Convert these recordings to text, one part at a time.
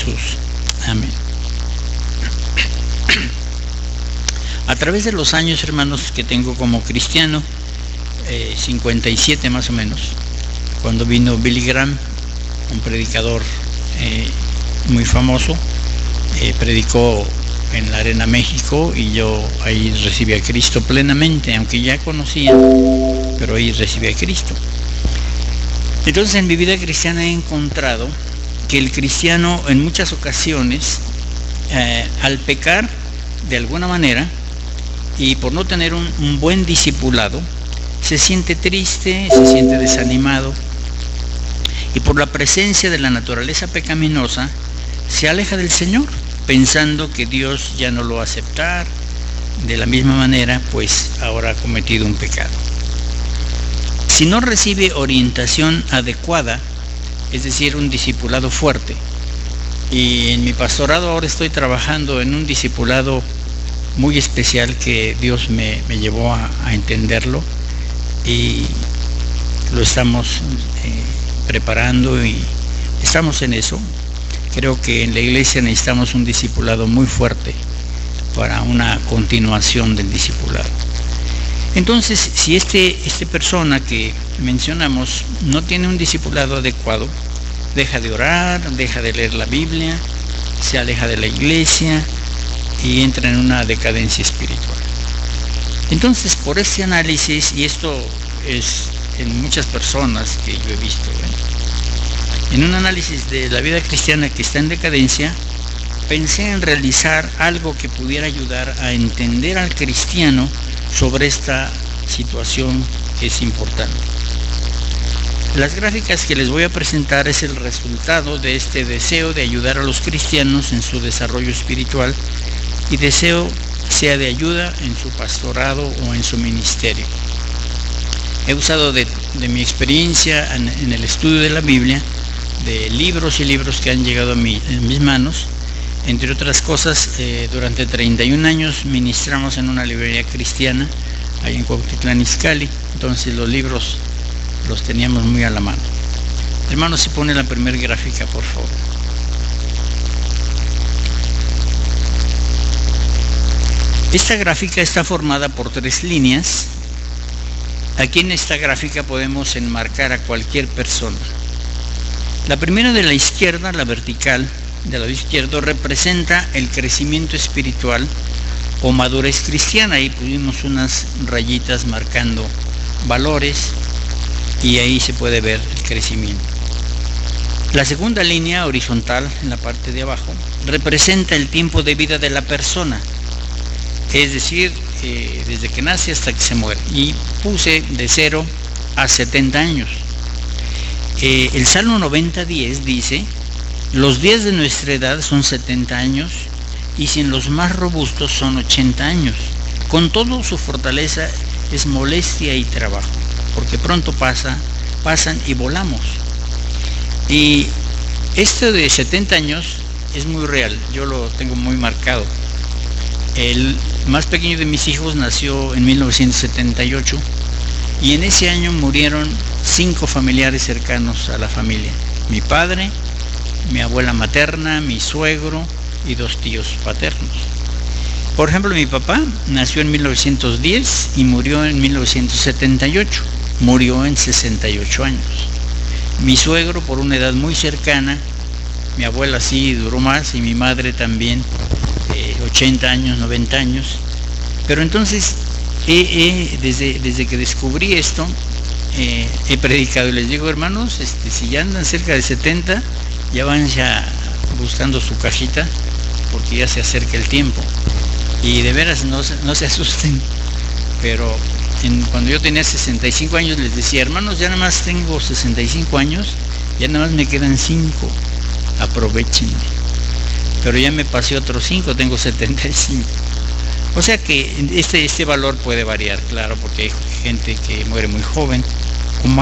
Jesús. Amén. A través de los años, hermanos, que tengo como cristiano, 57 más o menos, cuando vino Billy Graham, un predicador muy famoso, predicó en la Arena México, y yo ahí recibí a Cristo plenamente, aunque ya conocía, pero ahí recibí a Cristo. Entonces, en mi vida cristiana he encontrado que el cristiano en muchas ocasiones, al pecar de alguna manera y por no tener un buen discipulado, se siente triste, se siente desanimado, y por la presencia de la naturaleza pecaminosa se aleja del Señor, pensando que Dios ya no lo va a aceptar. De la misma manera, pues ahora ha cometido un pecado. Si no recibe orientación adecuada, es decir, un discipulado fuerte, y en mi pastorado ahora estoy trabajando en un discipulado muy especial que Dios me llevó a entenderlo, y lo estamos preparando y estamos en eso. Creo que en la iglesia necesitamos un discipulado muy fuerte para una continuación del discipulado. Entonces, si esta persona que mencionamos no tiene un discipulado adecuado, deja de orar, deja de leer la Biblia, se aleja de la iglesia y entra en una decadencia espiritual. Entonces, por este análisis, y esto es en muchas personas que yo he visto, en un análisis de la vida cristiana que está en decadencia, pensé en realizar algo que pudiera ayudar a entender al cristiano sobre esta situación que es importante. Las gráficas que les voy a presentar es el resultado de este deseo de ayudar a los cristianos en su desarrollo espiritual, y deseo sea de ayuda en su pastorado o en su ministerio. He usado de mi experiencia en el estudio de la Biblia, de libros y libros que han llegado en mis manos. Entre otras cosas, durante 31 años ministramos en una librería cristiana ahí en Cuautitlán Izcalli, entonces los libros los teníamos muy a la mano. Hermano, si pone la primera gráfica, por favor. Esta gráfica está formada por 3 líneas. Aquí en esta gráfica podemos enmarcar a cualquier persona. La primera de la izquierda, la vertical, del lado izquierdo, representa el crecimiento espiritual o madurez cristiana. Ahí pusimos unas rayitas marcando valores y ahí se puede ver el crecimiento. La segunda línea horizontal, en la parte de abajo, representa el tiempo de vida de la persona, es decir, desde que nace hasta que se muere, y puse de 0 a 70 años. El Salmo 90:10 dice: los días de nuestra edad son 70 años, y sin los más robustos son 80 años. Con todo, su fortaleza es molestia y trabajo, porque pronto pasan y volamos. Y esto de 70 años es muy real, yo lo tengo muy marcado. El más pequeño de mis hijos nació en 1978, y en ese año murieron 5 familiares cercanos a la familia: mi padre, mi abuela materna, mi suegro y 2 tíos paternos. Por ejemplo, mi papá nació en 1910 y murió en 1978, murió en 68 años. Mi suegro por una edad muy cercana, mi abuela sí duró más, y mi madre también, 80 años, 90 años. Pero entonces, desde que descubrí esto, he predicado y les digo: hermanos, si ya andan cerca de 70, ya van ya buscando su cajita, porque ya se acerca el tiempo. Y de veras no se asusten, pero cuando yo tenía 65 años les decía: hermanos, ya nada más tengo 65 años, ya nada más me quedan 5, aprovechen. Pero ya me pasé otros 5, tengo 75. O sea que este valor puede variar, claro, porque hay gente que muere muy joven, con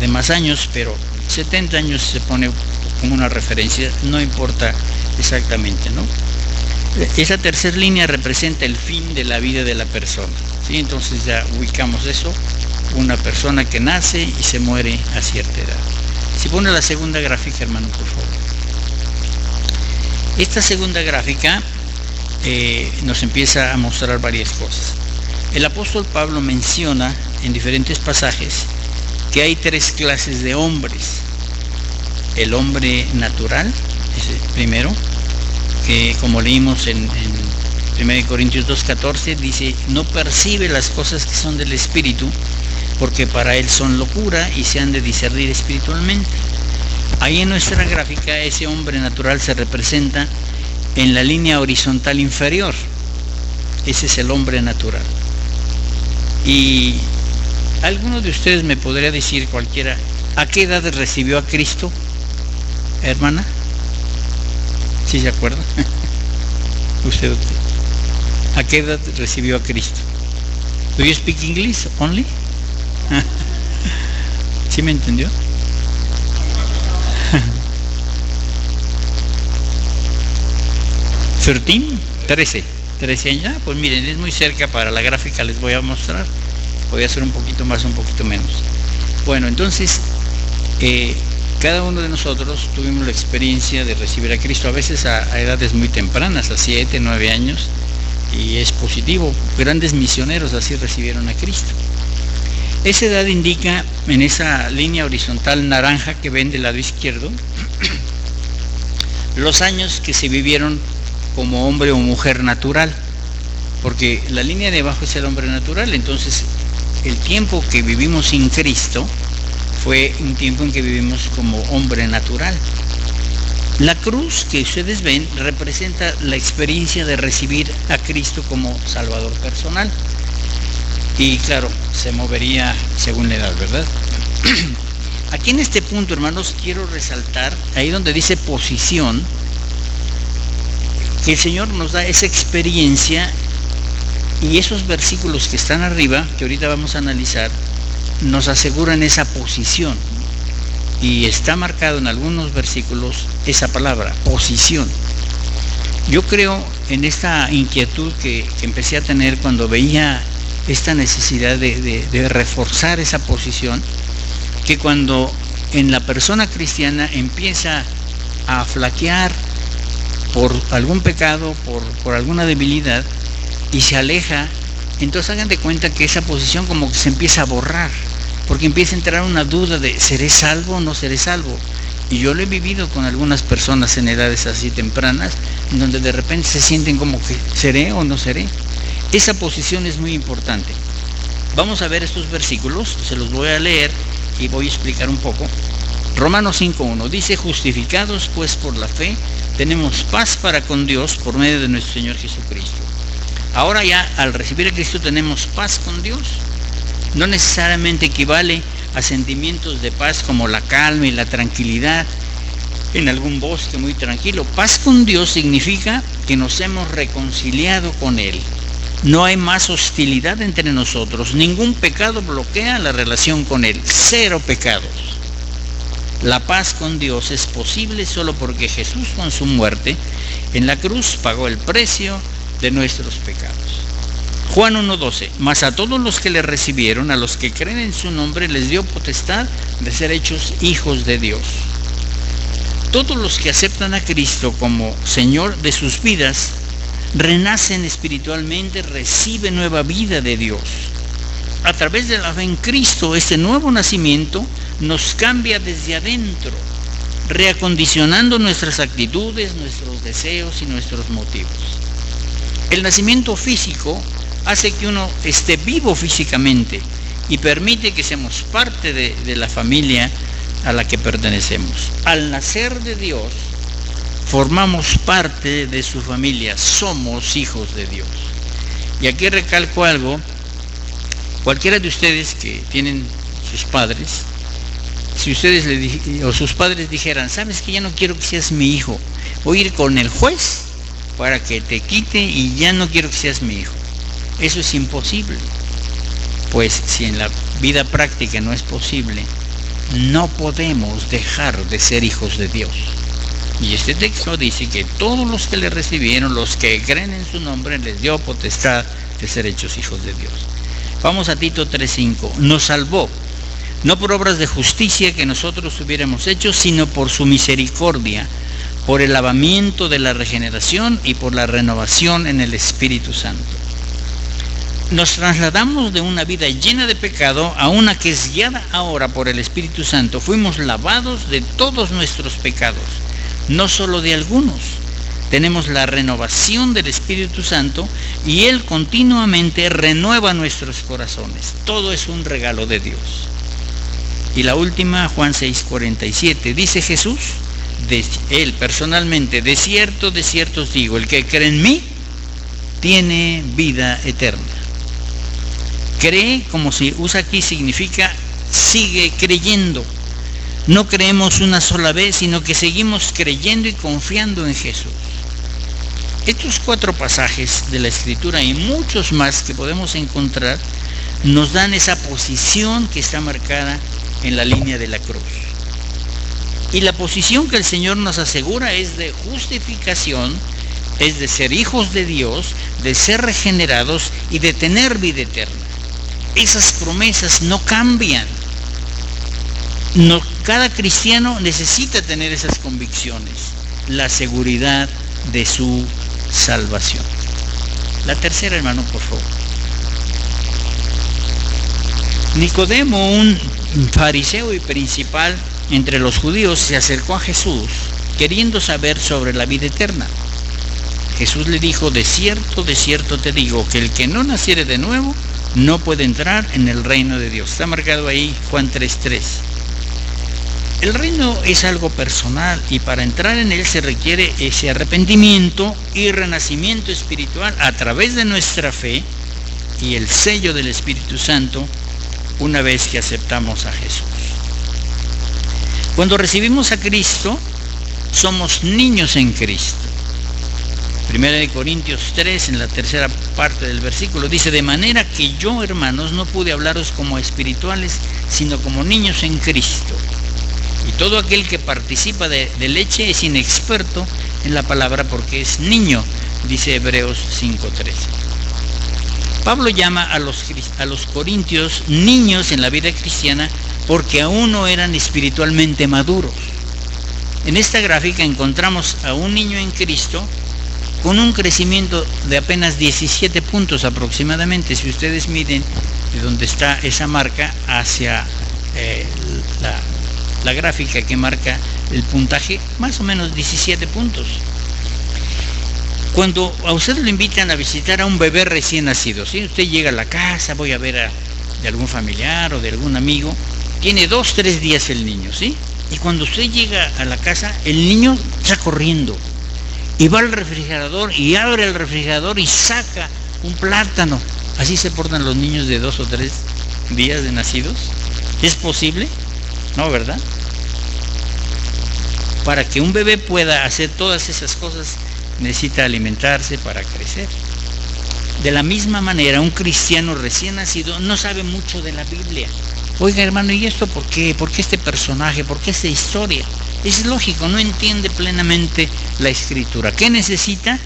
de más años, pero 70 años se pone como una referencia, no importa exactamente, ¿no? Esa tercera línea representa el fin de la vida de la persona, ¿sí? Entonces ya ubicamos eso, una persona que nace y se muere a cierta edad. Si pone la segunda gráfica, hermano, por favor. Esta segunda gráfica nos empieza a mostrar varias cosas. El apóstol Pablo menciona en diferentes pasajes que hay tres clases de hombres. El hombre natural, es el primero, que como leímos en 1 Corintios 2:14, dice, no percibe las cosas que son del Espíritu, porque para él son locura y se han de discernir espiritualmente. Ahí en nuestra gráfica ese hombre natural se representa en la línea horizontal inferior. Ese es el hombre natural. Y alguno de ustedes me podría decir, cualquiera, ¿a qué edad recibió a Cristo, hermana? ¿Sí se acuerda? ¿Usted? ¿A qué edad recibió a Cristo? ¿Do you speak English only? ¿Sí me entendió? 13 años. Pues miren, es muy cerca para la gráfica, les voy a mostrar. Voy a hacer un poquito más, un poquito menos. Bueno, entonces, cada uno de nosotros tuvimos la experiencia de recibir a Cristo, a veces a edades muy tempranas, a 7, 9 años, y es positivo. Grandes misioneros así recibieron a Cristo. Esa edad indica, en esa línea horizontal naranja que ven del lado izquierdo, los años que se vivieron como hombre o mujer natural, porque la línea de abajo es el hombre natural. Entonces el tiempo que vivimos sin Cristo fue un tiempo en que vivimos como hombre natural. La cruz que ustedes ven representa la experiencia de recibir a Cristo como Salvador personal, y claro, se movería según la edad, ¿verdad? Aquí en este punto, hermanos, quiero resaltar, ahí donde dice posición, que el Señor nos da esa experiencia, y esos versículos que están arriba, que ahorita vamos a analizar, nos aseguran esa posición. Y está marcado en algunos versículos esa palabra, posición. Yo creo en esta inquietud que empecé a tener cuando veía esta necesidad de reforzar esa posición, que cuando en la persona cristiana empieza a flaquear por algún pecado, por alguna debilidad, y se aleja, entonces hagan de cuenta que esa posición como que se empieza a borrar, porque empieza a entrar una duda de ¿seré salvo o no seré salvo? Y yo lo he vivido con algunas personas en edades así tempranas, en donde de repente se sienten como que ¿seré o no seré? Esa posición es muy importante. Vamos a ver estos versículos, se los voy a leer y voy a explicar un poco. Romanos 5:1 dice, justificados pues por la fe, tenemos paz para con Dios por medio de nuestro Señor Jesucristo. Ahora ya al recibir a Cristo tenemos paz con Dios. No necesariamente equivale a sentimientos de paz como la calma y la tranquilidad en algún bosque muy tranquilo. Paz con Dios significa que nos hemos reconciliado con Él. No hay más hostilidad entre nosotros. Ningún pecado bloquea la relación con Él. 0 pecados. La paz con Dios es posible solo porque Jesús con su muerte en la cruz pagó el precio de nuestros pecados. Juan 1:12, mas a todos los que le recibieron, a los que creen en su nombre, les dio potestad de ser hechos hijos de Dios. Todos los que aceptan a Cristo como Señor de sus vidas, renacen espiritualmente, reciben nueva vida de Dios. A través de la fe en Cristo, este nuevo nacimiento nos cambia desde adentro, reacondicionando nuestras actitudes, nuestros deseos y nuestros motivos. El nacimiento físico hace que uno esté vivo físicamente y permite que seamos parte de la familia a la que pertenecemos. Al nacer de Dios, formamos parte de su familia, somos hijos de Dios. Y aquí recalco algo, cualquiera de ustedes que tienen sus padres, si ustedes o sus padres dijeran, sabes que ya no quiero que seas mi hijo, voy a ir con el juez para que te quite y ya no quiero que seas mi hijo. Eso es imposible. Pues si en la vida práctica no es posible, no podemos dejar de ser hijos de Dios. Y este texto dice que todos los que le recibieron, los que creen en su nombre, les dio potestad de ser hechos hijos de Dios. Vamos a Tito 3:5. Nos salvó, no por obras de justicia que nosotros hubiéramos hecho, sino por su misericordia, por el lavamiento de la regeneración y por la renovación en el Espíritu Santo. Nos trasladamos de una vida llena de pecado a una que es guiada ahora por el Espíritu Santo. Fuimos lavados de todos nuestros pecados, no solo de algunos. Tenemos la renovación del Espíritu Santo y Él continuamente renueva nuestros corazones. Todo es un regalo de Dios. Y la última, Juan 6:47, dice Jesús, Él personalmente: de cierto os digo, el que cree en mí tiene vida eterna. Cree, como se usa aquí, significa sigue creyendo. No creemos una sola vez, sino que seguimos creyendo y confiando en Jesús. Estos 4 pasajes de la Escritura y muchos más que podemos encontrar nos dan esa posición que está marcada en la línea de la cruz. Y la posición que el Señor nos asegura es de justificación, es de ser hijos de Dios, de ser regenerados y de tener vida eterna. Esas promesas no cambian. No, cada cristiano necesita tener esas convicciones, la seguridad de su salvación. La tercera, hermano, por favor. Nicodemo, un fariseo y principal entre los judíos, se acercó a Jesús queriendo saber sobre la vida eterna. Jesús le dijo: de cierto te digo, que el que no naciere de nuevo no puede entrar en el reino de Dios. Está marcado ahí Juan 3:3. El reino es algo personal y para entrar en él se requiere ese arrepentimiento y renacimiento espiritual a través de nuestra fe y el sello del Espíritu Santo una vez que aceptamos a Jesús. Cuando recibimos a Cristo, somos niños en Cristo. 1 Corintios 3, en la tercera parte del versículo, dice: de manera que yo, hermanos, no pude hablaros como espirituales, sino como niños en Cristo. Y todo aquel que participa de leche es inexperto en la palabra porque es niño, dice Hebreos 5:13. Pablo llama a los corintios niños en la vida cristiana porque aún no eran espiritualmente maduros. En esta gráfica encontramos a un niño en Cristo con un crecimiento de apenas 17 puntos aproximadamente. Si ustedes miden de donde está esa marca hacia la gráfica que marca el puntaje, más o menos 17 puntos. Cuando a usted lo invitan a visitar a un bebé recién nacido, ¿sí? Usted llega a la casa, voy a ver de algún familiar o de algún amigo, tiene 2-3 días el niño, ¿sí? Y cuando usted llega a la casa, el niño está corriendo y va al refrigerador y abre el refrigerador y saca un plátano. ¿Así se portan los niños de 2 o 3 días de nacidos? ¿Es posible? No, ¿verdad? Para que un bebé pueda hacer todas esas cosas, necesita alimentarse para crecer. De la misma manera, un cristiano recién nacido no sabe mucho de la Biblia. Oiga, hermano, ¿y esto por qué? ¿Por qué este personaje? ¿Por qué esta historia? Es lógico, no entiende plenamente la Escritura. ¿Qué necesita?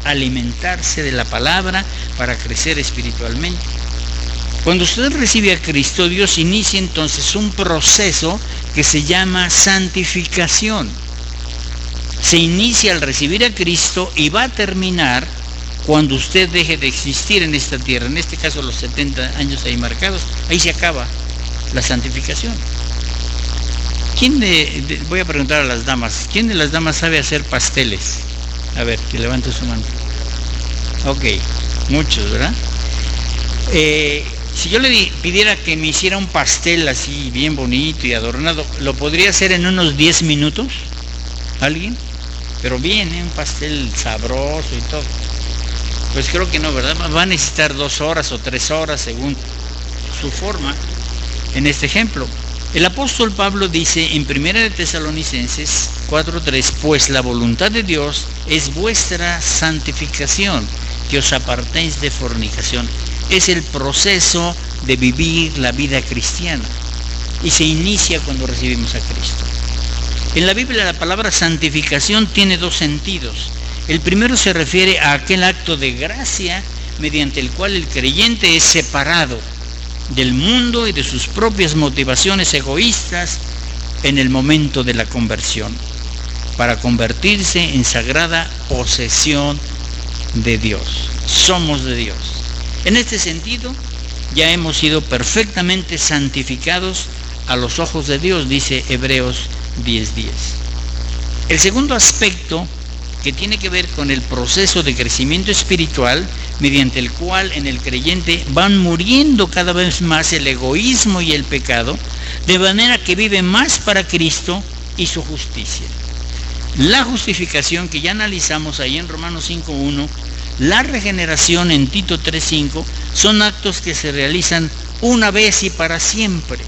Alimentarse de la palabra para crecer espiritualmente. Cuando usted recibe a Cristo, Dios inicia entonces un proceso que se llama santificación. Se inicia al recibir a Cristo y va a terminar cuando usted deje de existir en esta tierra. En este caso, los 70 años ahí marcados, ahí se acaba la santificación. Voy a preguntar a las damas, ¿quién de las damas sabe hacer pasteles? A ver, que levante su mano. Ok, muchos, ¿verdad? Si yo le pidiera que me hiciera un pastel así bien bonito y adornado, ¿lo podría hacer en unos 10 minutos? ¿Alguien? Pero bien, un pastel sabroso y todo. Pues creo que no, ¿verdad? Va a necesitar 2 horas o 3 horas según su forma. En este ejemplo, el apóstol Pablo dice en 1 Tesalonicenses 4:3: pues la voluntad de Dios es vuestra santificación, que os apartéis de fornicación. Es el proceso de vivir la vida cristiana y se inicia cuando recibimos a Cristo. En la Biblia la palabra santificación tiene 2 sentidos. El primero se refiere a aquel acto de gracia mediante el cual el creyente es separado del mundo y de sus propias motivaciones egoístas en el momento de la conversión. para convertirse en sagrada posesión de Dios. Somos de Dios. En este sentido, ya hemos sido perfectamente santificados a los ojos de Dios, dice Hebreos 10:10. El segundo aspecto, que tiene que ver con el proceso de crecimiento espiritual, mediante el cual en el creyente van muriendo cada vez más el egoísmo y el pecado, de manera que vive más para Cristo y su justicia. La justificación, que ya analizamos ahí en Romanos 5:1, la regeneración en Tito 3:5, son actos que se realizan una vez y para siempre.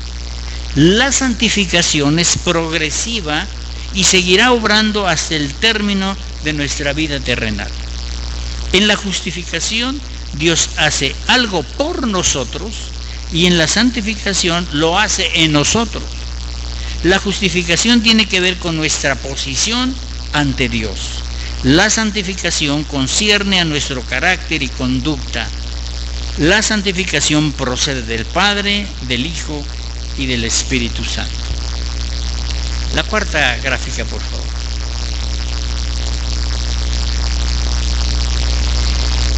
La santificación es progresiva y seguirá obrando hasta el término de nuestra vida terrenal. En la justificación, Dios hace algo por nosotros, y en la santificación lo hace en nosotros. La justificación tiene que ver con nuestra posición ante Dios. La santificación concierne a nuestro carácter y conducta. La santificación procede del Padre, del Hijo y del Espíritu Santo. La cuarta gráfica, por favor.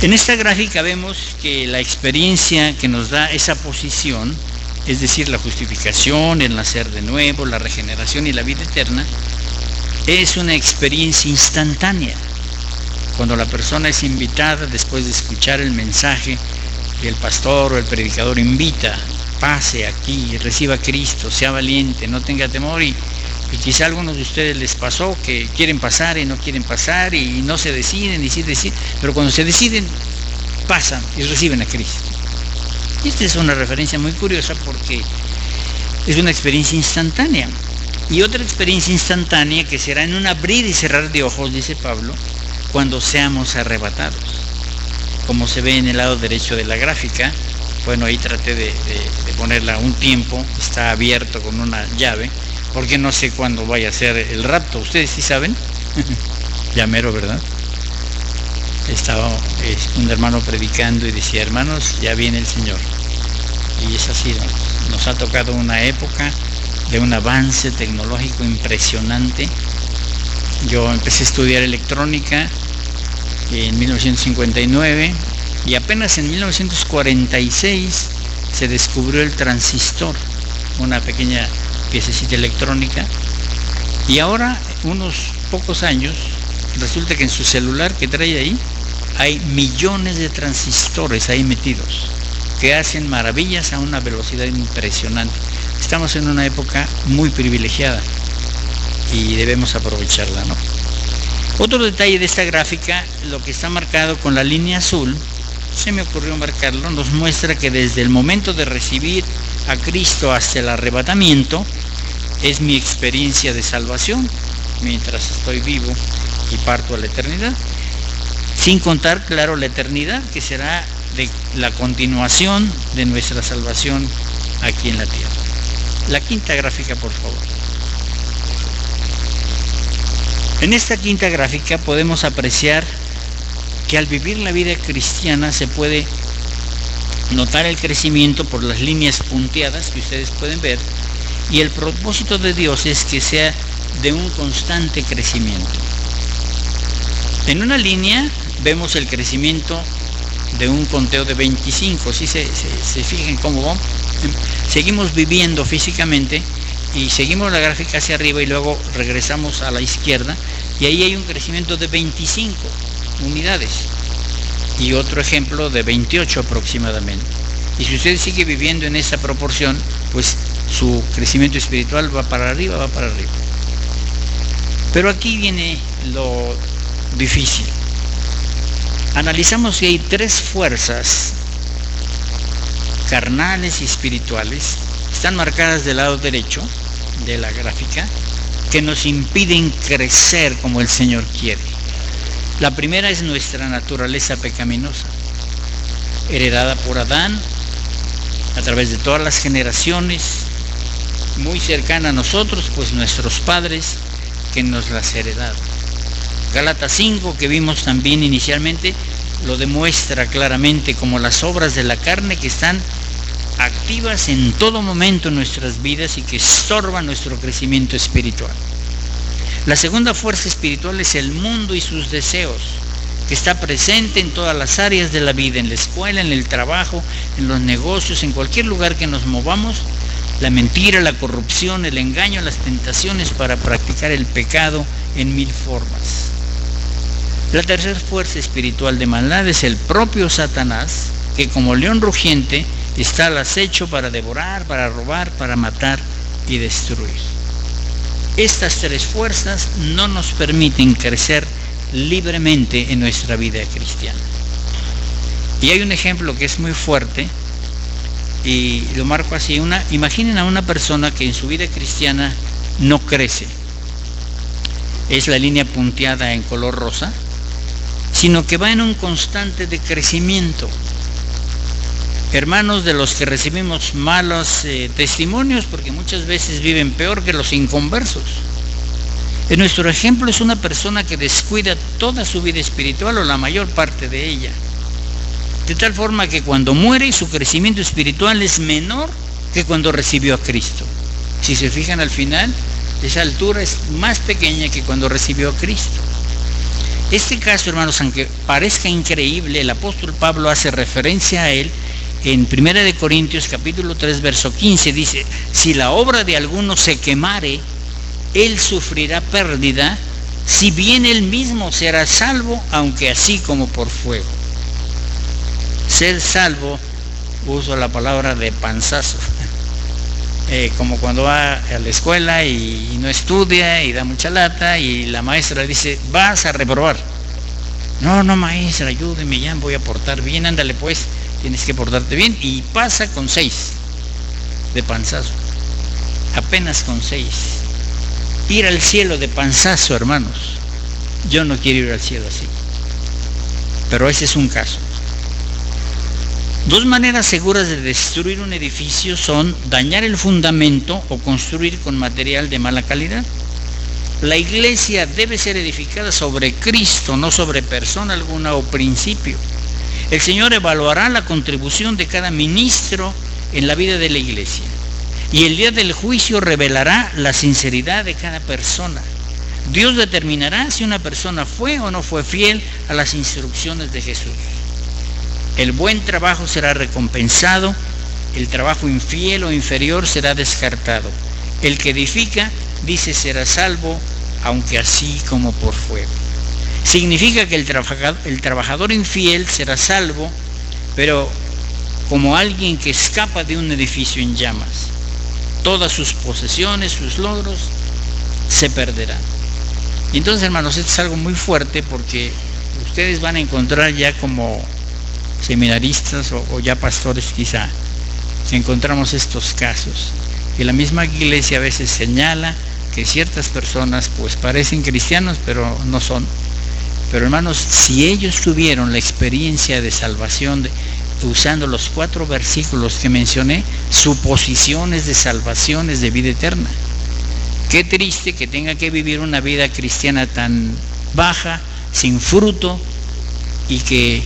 En esta gráfica vemos que la experiencia que nos da esa posición, es decir, la justificación, el nacer de nuevo, la regeneración y la vida eterna, es una experiencia instantánea. Cuando la persona es invitada, después de escuchar el mensaje que el pastor o el predicador invita, pase aquí, reciba a Cristo, sea valiente, no tenga temor, y quizá a algunos de ustedes les pasó que quieren pasar y no quieren pasar y no se deciden y sí deciden, pero cuando se deciden, pasan y reciben a Cristo. Y esta es una referencia muy curiosa porque es una experiencia instantánea. Y otra experiencia instantánea que será en un abrir y cerrar de ojos, dice Pablo, cuando seamos arrebatados. Como se ve en el lado derecho de la gráfica, bueno, ahí traté de ponerla un tiempo, está abierto con una llave, porque no sé cuándo vaya a ser el rapto. ¿Ustedes sí saben? Ya mero, ¿verdad? Estaba un hermano predicando y decía: hermanos, ya viene el Señor. Y es así, ¿no? Nos ha tocado una época de un avance tecnológico impresionante. Yo empecé a estudiar electrónica en 1959 y apenas en 1946 se descubrió el transistor, una pequeña piececita electrónica, y ahora, unos pocos años, resulta que en su celular que trae ahí hay millones de transistores ahí metidos que hacen maravillas a una velocidad impresionante. Estamos en una época muy privilegiada y debemos aprovecharla, ¿no? Otro detalle de esta gráfica, lo que está marcado con la línea azul, se me ocurrió marcarlo, nos muestra que desde el momento de recibir a Cristo hasta el arrebatamiento es mi experiencia de salvación, mientras estoy vivo y parto a la eternidad, sin contar, claro, la eternidad, que será de la continuación de nuestra salvación aquí en la tierra. La quinta gráfica, por favor. En esta quinta gráfica podemos apreciar que al vivir la vida cristiana se puede notar el crecimiento por las líneas punteadas que ustedes pueden ver, y el propósito de Dios es que sea de un constante crecimiento. En una línea vemos el crecimiento de un conteo de 25, si se fijan cómo vamos, seguimos viviendo físicamente y seguimos la gráfica hacia arriba y luego regresamos a la izquierda, y ahí hay un crecimiento de 25 unidades y otro ejemplo de 28 aproximadamente. Y si usted sigue viviendo en esa proporción, pues su crecimiento espiritual va para arriba, va para arriba. Pero aquí viene lo difícil. Analizamos que hay tres fuerzas carnales y espirituales, están marcadas del lado derecho de la gráfica, que nos impiden crecer como el Señor quiere. La primera es nuestra naturaleza pecaminosa, heredada por Adán a través de todas las generaciones, muy cercana a nosotros, pues nuestros padres que nos las heredaron. Gálatas 5, que vimos también inicialmente, lo demuestra claramente como las obras de la carne que están activas en todo momento en nuestras vidas y que estorban nuestro crecimiento espiritual. La segunda fuerza espiritual es el mundo y sus deseos, que está presente en todas las áreas de la vida, en la escuela, en el trabajo, en los negocios, en cualquier lugar que nos movamos. La mentira, la corrupción, el engaño, las tentaciones para practicar el pecado en mil formas. La tercera fuerza espiritual de maldad es el propio Satanás, que como león rugiente está al acecho para devorar, para robar, para matar y destruir. Estas tres fuerzas no nos permiten crecer libremente en nuestra vida cristiana. Y hay un ejemplo que es muy fuerte, y lo marco así. Imaginen a una persona que en su vida cristiana no crece. Es la línea punteada en color rosa, sino que va en un constante decrecimiento. Hermanos, de los que recibimos malos testimonios, porque muchas veces viven peor que los inconversos. En nuestro ejemplo es una persona que descuida toda su vida espiritual o la mayor parte de ella, de tal forma que cuando muere su crecimiento espiritual es menor que cuando recibió a Cristo. Si se fijan al final, esa altura es más pequeña que cuando recibió a Cristo. Este caso, hermanos, aunque parezca increíble, el apóstol Pablo hace referencia a él en 1 Corintios capítulo 3, verso 15, dice: si la obra de alguno se quemare, él sufrirá pérdida, si bien él mismo será salvo, aunque así como por fuego. Ser salvo, uso la palabra de panzazo, como cuando va a la escuela y no estudia y da mucha lata y la maestra dice: vas a reprobar. No maestra, ayúdeme, ya voy a portar bien, ándale pues, tienes que portarte bien, y pasa con 6 de panzazo, apenas con 6. Ir al cielo de panzazo, hermanos, yo no quiero ir al cielo así, pero ese es un caso. Dos maneras seguras de destruir un edificio son dañar el fundamento o construir con material de mala calidad. La iglesia debe ser edificada sobre Cristo, no sobre persona alguna o principio. El Señor evaluará la contribución de cada ministro en la vida de la iglesia, y el día del juicio revelará la sinceridad de cada persona. Dios determinará si una persona fue o no fue fiel a las instrucciones de Jesús. El buen trabajo será recompensado, el trabajo infiel o inferior será descartado. El que edifica, dice, será salvo, aunque así como por fuego. Significa que el trabajador infiel será salvo, pero como alguien que escapa de un edificio en llamas. Todas sus posesiones, sus logros, se perderán. Y entonces, hermanos, esto es algo muy fuerte, porque ustedes van a encontrar ya como seminaristas o ya pastores quizá, encontramos estos casos, que la misma iglesia a veces señala que ciertas personas pues parecen cristianos pero no son. Pero hermanos, si ellos tuvieron la experiencia de salvación usando los 4 versículos que mencioné, su posición es de salvación, es de vida eterna. Qué triste que tenga que vivir una vida cristiana tan baja, sin fruto, y que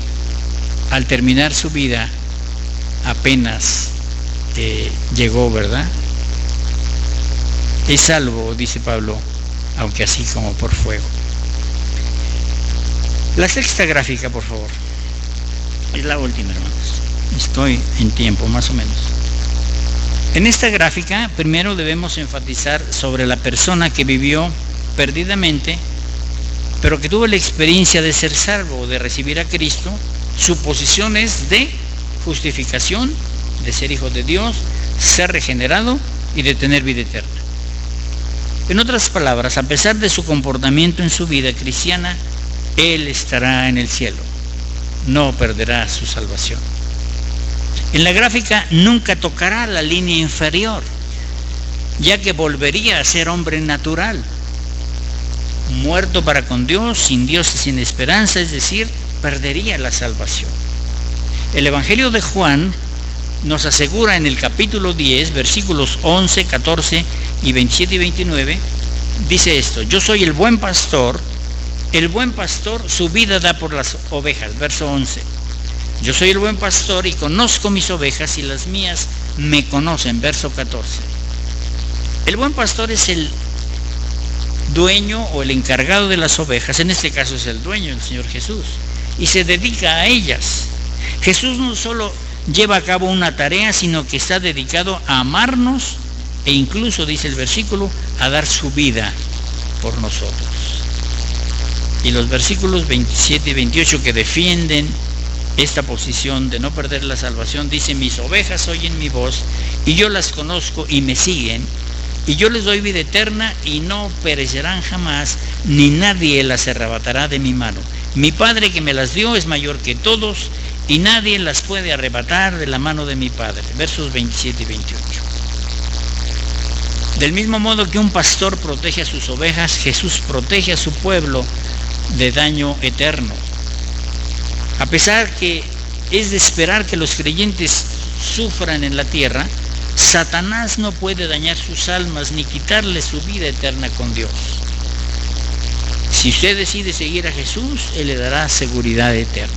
al terminar su vida apenas llegó, ¿verdad? Es salvo, dice Pablo, aunque así como por fuego. La sexta gráfica, por favor. Es la última, hermanos. Estoy en tiempo, más o menos. En esta gráfica, primero debemos enfatizar sobre la persona que vivió perdidamente, pero que tuvo la experiencia de ser salvo, de recibir a Cristo. Su posición es de justificación, de ser hijo de Dios, ser regenerado y de tener vida eterna. En otras palabras, a pesar de su comportamiento en su vida cristiana, él estará en el cielo, no perderá su salvación. En la gráfica nunca tocará la línea inferior, ya que volvería a ser hombre natural, muerto para con Dios, sin Dios y sin esperanza, es decir, perdería la salvación. El Evangelio de Juan nos asegura en el capítulo 10, versículos 11, 14 y 27 y 29, dice esto: yo soy el buen pastor su vida da por las ovejas. Verso 11, yo soy el buen pastor y conozco mis ovejas y las mías me conocen. Verso 14, el buen pastor es el dueño o el encargado de las ovejas, en este caso es el dueño, el Señor Jesús, y se dedica a ellas. Jesús no solo lleva a cabo una tarea, sino que está dedicado a amarnos e incluso, dice el versículo, a dar su vida por nosotros. Y los versículos 27 y 28 que defienden esta posición de no perder la salvación, dice: mis ovejas oyen mi voz y yo las conozco y me siguen, y yo les doy vida eterna y no perecerán jamás, ni nadie las arrebatará de mi mano. Mi Padre que me las dio es mayor que todos y nadie las puede arrebatar de la mano de mi Padre. Versos 27 y 28. Del mismo modo que un pastor protege a sus ovejas, Jesús protege a su pueblo de daño eterno. A pesar que es de esperar que los creyentes sufran en la tierra, Satanás no puede dañar sus almas ni quitarles su vida eterna con Dios. Si usted decide seguir a Jesús, Él le dará seguridad eterna.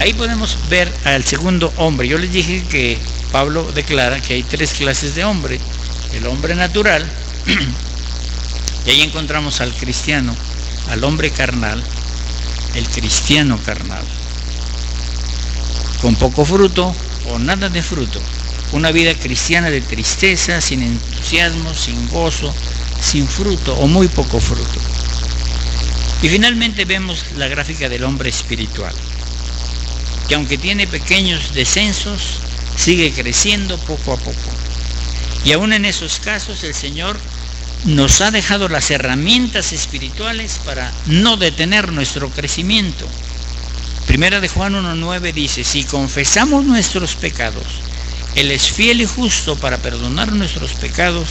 Ahí podemos ver al segundo hombre. Yo les dije que Pablo declara que hay tres clases de hombre: el hombre natural, y ahí encontramos al cristiano, al hombre carnal, el cristiano carnal, con poco fruto o nada de fruto, una vida cristiana de tristeza, sin entusiasmo, sin gozo, sin fruto o muy poco fruto. Y finalmente vemos la gráfica del hombre espiritual, que aunque tiene pequeños descensos, sigue creciendo poco a poco. Y aún en esos casos el Señor nos ha dejado las herramientas espirituales para no detener nuestro crecimiento. Primera de Juan 1:9 dice: si confesamos nuestros pecados, Él es fiel y justo para perdonar nuestros pecados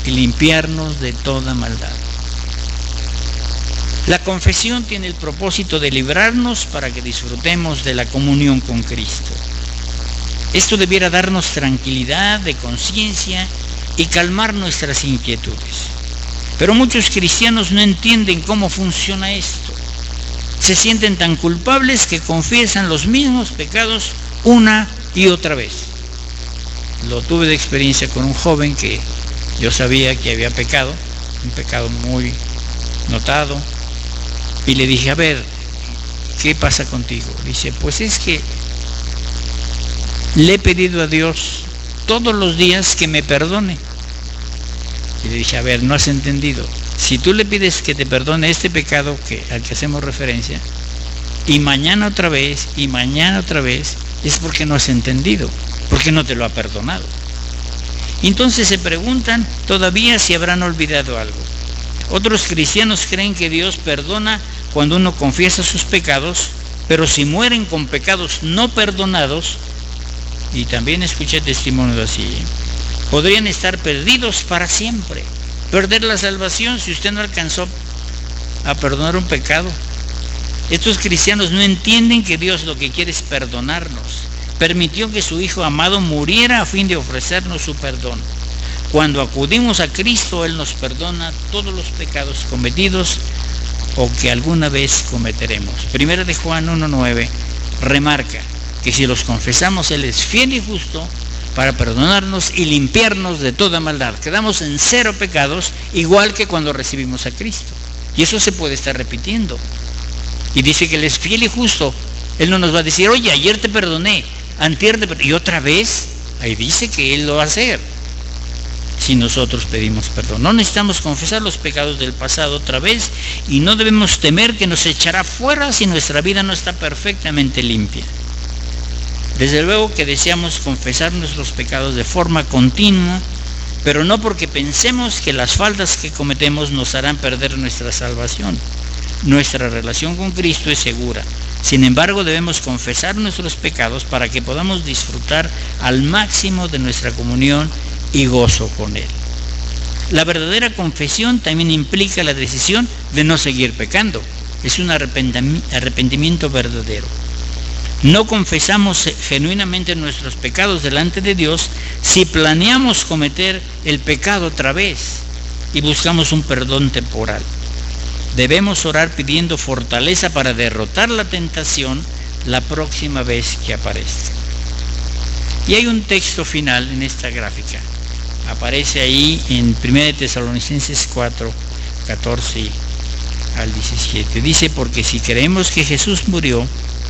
y limpiarnos de toda maldad. La confesión tiene el propósito de librarnos para que disfrutemos de la comunión con Cristo. Esto debiera darnos tranquilidad de conciencia y calmar nuestras inquietudes. Pero muchos cristianos no entienden cómo funciona esto. Se sienten tan culpables que confiesan los mismos pecados una y otra vez. Lo tuve de experiencia con un joven que yo sabía que había pecado, un pecado muy notado, y le dije: a ver, ¿qué pasa contigo? Dice: pues es que le he pedido a Dios todos los días que me perdone. Y le dije: a ver, no has entendido. Si tú le pides que te perdone este pecado al que hacemos referencia, y mañana otra vez, es porque no has entendido, porque no te lo ha perdonado. Entonces se preguntan todavía si habrán olvidado algo. Otros cristianos creen que Dios perdona cuando uno confiesa sus pecados, pero si mueren con pecados no perdonados, y también escuché testimonios así, podrían estar perdidos para siempre, perder la salvación si usted no alcanzó a perdonar un pecado. Estos cristianos no entienden que Dios lo que quiere es perdonarnos. Permitió que su Hijo amado muriera a fin de ofrecernos su perdón. Cuando acudimos a Cristo, Él nos perdona todos los pecados cometidos o que alguna vez cometeremos. Primera de Juan 1:9 remarca que si los confesamos, Él es fiel y justo para perdonarnos y limpiarnos de toda maldad. Quedamos en 0 pecados, igual que cuando recibimos a Cristo. Y eso se puede estar repitiendo. Y dice que Él es fiel y justo. Él no nos va a decir: oye, ayer te perdoné, antier te perdoné, y otra vez. Ahí dice que Él lo va a hacer si nosotros pedimos perdón. No necesitamos confesar los pecados del pasado otra vez, y no debemos temer que nos echará fuera si nuestra vida no está perfectamente limpia. Desde luego que deseamos confesar nuestros pecados de forma continua, pero no porque pensemos que las faltas que cometemos nos harán perder nuestra salvación. Nuestra relación con Cristo es segura. Sin embargo, debemos confesar nuestros pecados para que podamos disfrutar al máximo de nuestra comunión y gozo con Él. La verdadera confesión también implica la decisión de no seguir pecando. Es un arrepentimiento verdadero. No confesamos genuinamente nuestros pecados delante de Dios si planeamos cometer el pecado otra vez y buscamos un perdón temporal. Debemos orar pidiendo fortaleza para derrotar la tentación la próxima vez que aparezca. Y hay un texto final en esta gráfica. Aparece ahí en 1 Tesalonicenses 4, 14 al 17. Dice, porque si creemos que Jesús murió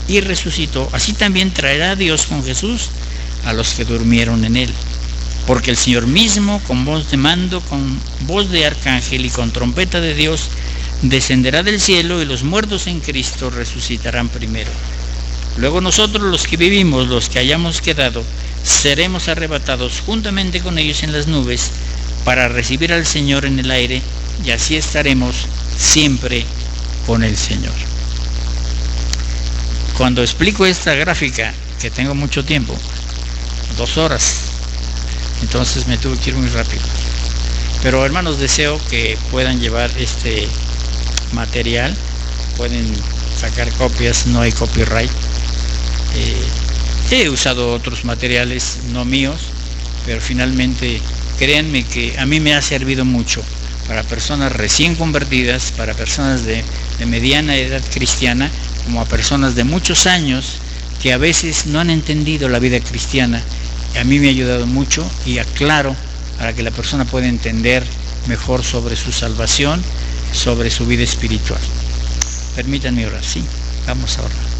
y resucitó, así también traerá Dios con Jesús a los que durmieron en él. Porque el Señor mismo, con voz de mando, con voz de arcángel y con trompeta de Dios, descenderá del cielo, y los muertos en Cristo resucitarán primero. Luego nosotros, los que vivimos, los que hayamos quedado, seremos arrebatados juntamente con ellos en las nubes para recibir al Señor en el aire, y así estaremos siempre con el Señor. Cuando explico esta gráfica, que tengo mucho tiempo, 2 horas, entonces me tuve que ir muy rápido. Pero hermanos, deseo que puedan llevar este material, pueden sacar copias, no hay copyright. He usado otros materiales no míos, pero finalmente créanme que a mí me ha servido mucho para personas recién convertidas, para personas de mediana edad cristiana, como a personas de muchos años que a veces no han entendido la vida cristiana. A mí me ha ayudado mucho y aclaro para que la persona pueda entender mejor sobre su salvación, sobre su vida espiritual. Permítanme orar, sí, vamos a orar.